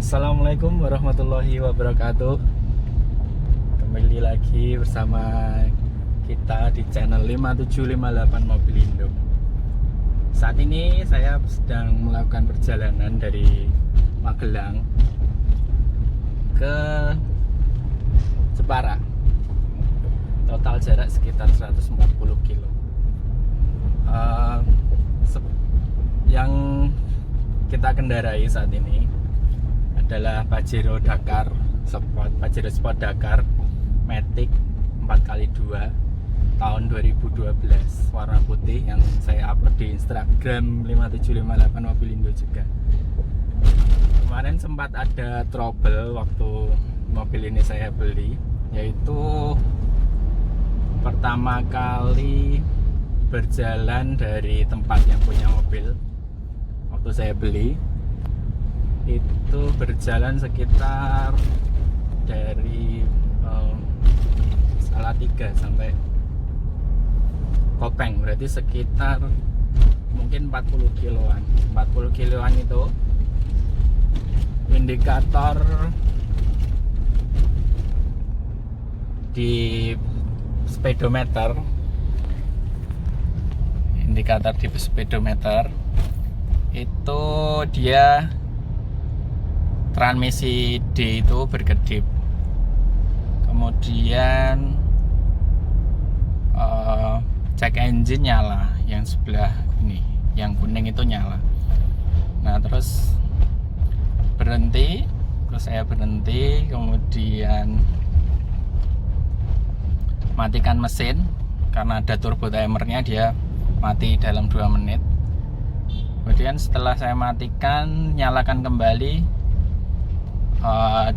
Assalamualaikum warahmatullahi wabarakatuh. Kembali lagi bersama kita di channel 5758 Mobilindo. Saat ini saya sedang melakukan perjalanan dari Magelang ke Jepara. Total jarak sekitar 140 kilo. Yang kita kendarai saat ini adalah Pajero Dakar Sport, Pajero Sport Dakar Matic 4x2 tahun 2012 warna putih yang saya upload di Instagram 5758 Mobilindo juga. Kemarin sempat ada trouble waktu mobil ini saya beli, yaitu pertama kali berjalan dari tempat yang punya mobil waktu saya beli itu berjalan sekitar dari Salatiga sampai Kopeng, berarti sekitar mungkin 40 kiloan. 40 kiloan itu indikator di speedometer, itu dia transmisi D itu berkedip, kemudian check engine nyala, yang sebelah ini yang kuning itu nyala. Nah terus saya berhenti, kemudian matikan mesin karena ada turbo timernya, dia mati dalam 2 menit. Kemudian setelah saya matikan, nyalakan kembali,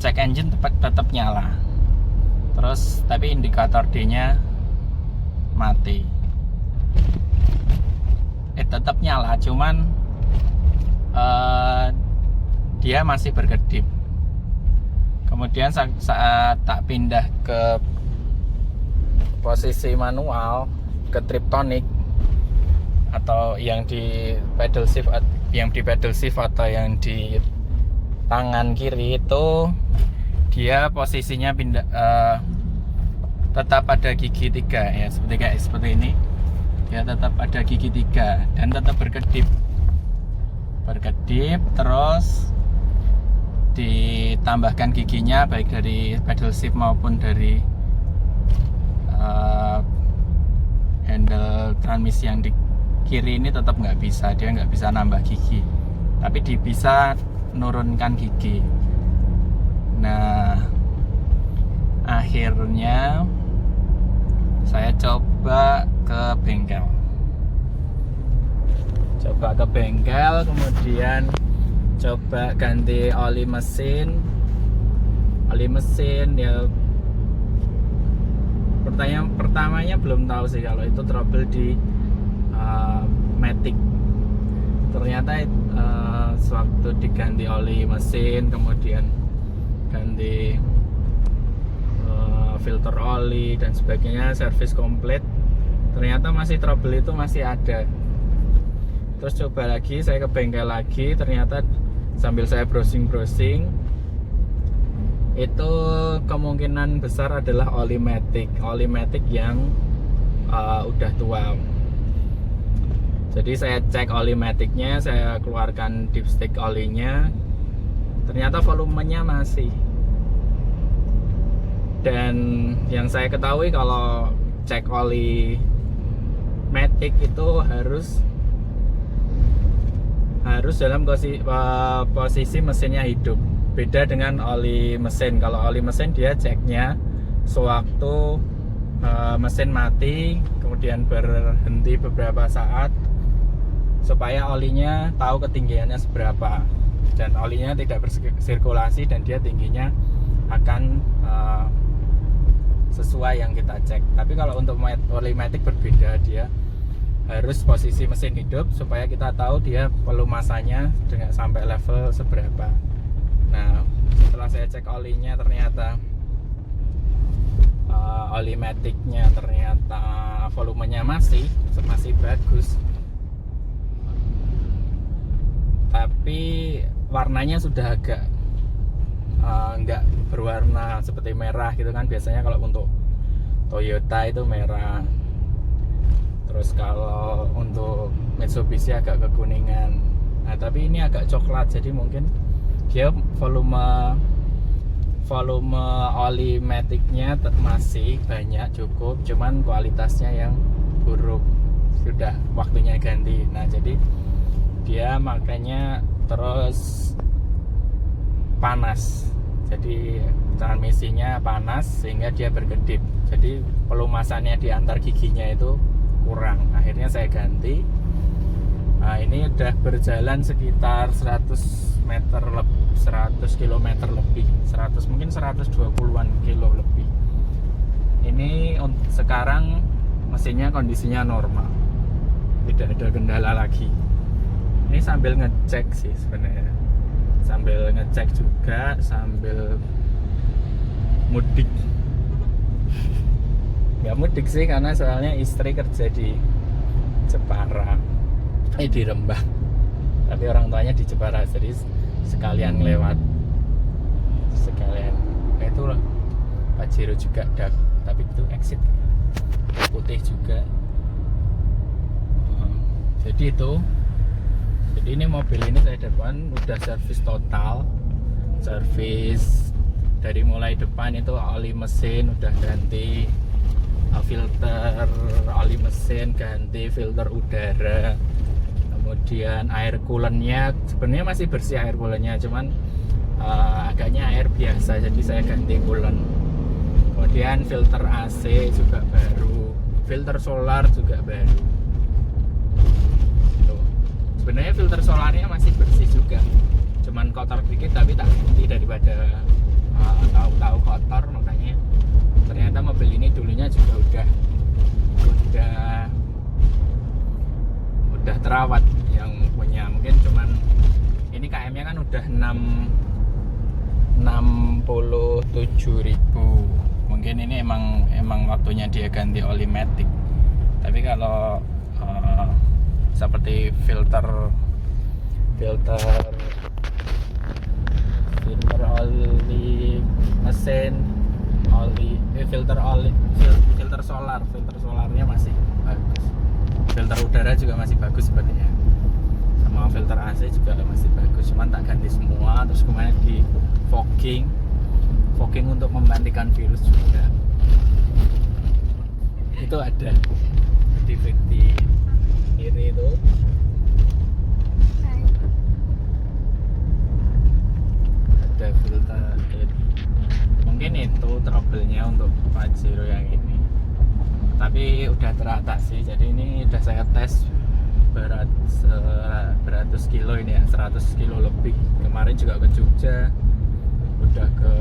check engine tetap nyala, terus tapi indikator D nya mati. Tetap nyala, cuman dia masih berkedip. Kemudian saat tak pindah ke posisi manual, ke triptonic atau yang di pedal shift atau yang di tangan kiri, itu dia posisinya pindah, tetap ada gigi 3 ya, seperti ini. Dia tetap ada gigi 3 dan tetap berkedip, terus ditambahkan giginya baik dari pedal shift maupun dari handle transmisi yang di kiri ini tetap nggak bisa, dia nggak bisa nambah gigi, tapi bisa nurunkan gigi. Nah akhirnya saya coba ke bengkel, kemudian coba ganti oli mesin ya. Pertamanya belum tahu sih kalau itu trouble di Matic. Ternyata sewaktu diganti oli mesin, kemudian ganti filter oli dan sebagainya, servis komplit, ternyata masih trouble itu masih ada. Terus coba lagi, saya ke bengkel lagi, ternyata sambil saya browsing itu kemungkinan besar adalah oli Matic yang udah tua. Jadi saya cek oli Maticnya, saya keluarkan dipstick olinya, ternyata volumenya masih. Dan yang saya ketahui kalau cek oli Matic itu harus dalam posisi mesinnya hidup. Beda dengan oli mesin. Kalau oli mesin dia ceknya sewaktu mesin mati, kemudian berhenti beberapa saat supaya olinya tahu ketinggiannya seberapa, dan olinya tidak bersirkulasi dan dia tingginya akan sesuai yang kita cek. Tapi kalau untuk oli Matic berbeda, dia harus posisi mesin hidup supaya kita tahu dia pelumasannya dengan sampai level seberapa. Nah setelah saya cek olinya, ternyata oli Maticnya ternyata volumenya masih bagus, tapi warnanya sudah agak nggak berwarna seperti merah gitu kan. Biasanya kalau untuk Toyota itu merah, terus kalau untuk Mitsubishi agak kekuningan. Nah tapi ini agak coklat, jadi mungkin dia volume oli maticnya masih banyak, cukup, cuman kualitasnya yang buruk, sudah waktunya ganti. Nah jadi dia makanya terus panas, jadi transmisinya panas sehingga dia berkedip, jadi pelumasannya di antar giginya itu kurang. Akhirnya saya ganti. Nah ini udah berjalan sekitar 100 meter lebih, 100 km lebih, 100 mungkin 120-an kilo lebih. Ini sekarang mesinnya kondisinya normal, tidak ada kendala lagi. Ini sambil ngecek sih sebenarnya, sambil ngecek juga sambil mudik. Nggak mudik sih karena soalnya istri kerja di Jepara, di Rembang, tapi orang tuanya di Jepara, jadi sekalian lewat, sekalian itu loh Pajero juga tapi itu exit putih juga. Jadi ini mobil ini saya depan udah servis total, servis dari mulai depan itu oli mesin udah ganti, filter oli mesin ganti, filter udara, kemudian air coolant-nya sebenarnya masih bersih air coolant-nya, cuman agaknya air biasa, jadi saya ganti coolant. Kemudian filter AC juga baru, filter solar juga baru. Tuh. Sebenarnya filter solarnya masih bersih juga, cuman kotor dikit, tapi tak ganti daripada tahu-tahu kotor. Makanya ternyata mobil ini dulunya juga udah terawat yang punya. Mungkin cuman ini KM-nya kan udah 67.000. Mungkin ini emang waktunya dia ganti oli matic. Tapi kalau seperti filter oli mesin, filter solarnya masih bagus, filter udara juga masih bagus sepertinya, sama filter AC juga masih bagus, cuman tak ganti semua. Terus kemarin di fogging untuk membantikan virus juga itu ada di kiri itu. Ada filter kiri. Mungkin itu trouble-nya untuk Pajero yang ini, tapi udah teratasi. Jadi ini udah saya tes beratus kilo ini ya, 100 kilo lebih. Kemarin juga ke Jogja, udah ke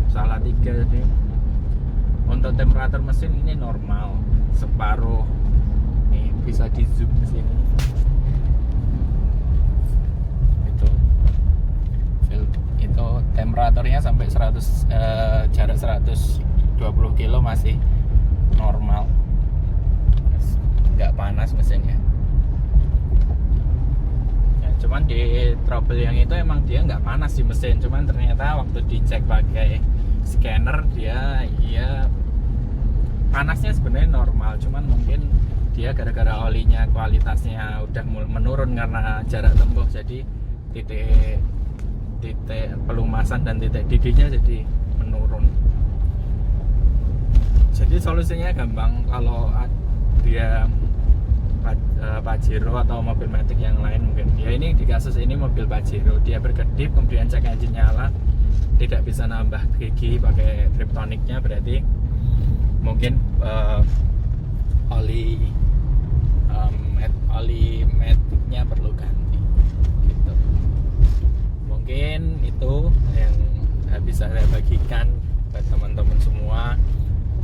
Salatiga. Jadi untuk temperatur mesin ini normal, separuh. Nih bisa di zoom ke sini. Itu temperaturnya sampai 100, jarak 120 kilo masih normal, nggak panas mesinnya. Ya, cuman di trouble yang itu emang dia nggak panas di mesin, cuman ternyata waktu dicek pakai scanner dia panasnya sebenarnya normal, cuman mungkin dia gara-gara olinya kualitasnya udah menurun karena jarak tempuh, jadi titik pelumasan dan titik didihnya jadi menurun. Jadi solusinya gampang kalau dia Pajero atau mobil matic yang lain. Mungkin ya ini di kasus ini mobil Pajero, dia berkedip kemudian cek engine nyala, tidak bisa nambah gigi pakai triptoniknya, berarti mungkin oli maticnya perlu ganti gitu. Mungkin itu yang bisa saya bagikan buat teman-teman semua.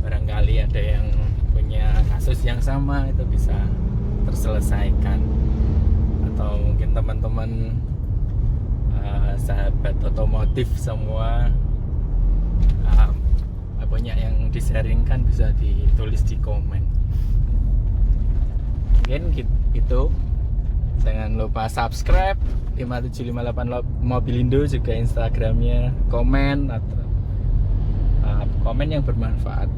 Barangkali ada yang punya kasus yang sama, itu bisa terselesaikan. Atau mungkin teman-teman sahabat otomotif semua punya yang di-sharingkan, bisa ditulis di komen. Mungkin gitu. Jangan lupa subscribe, 5758 Mobilindo juga Instagramnya. Komen atau komen yang bermanfaat,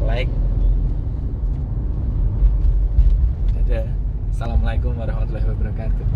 like. Dadah. Assalamualaikum warahmatullahi wabarakatuh.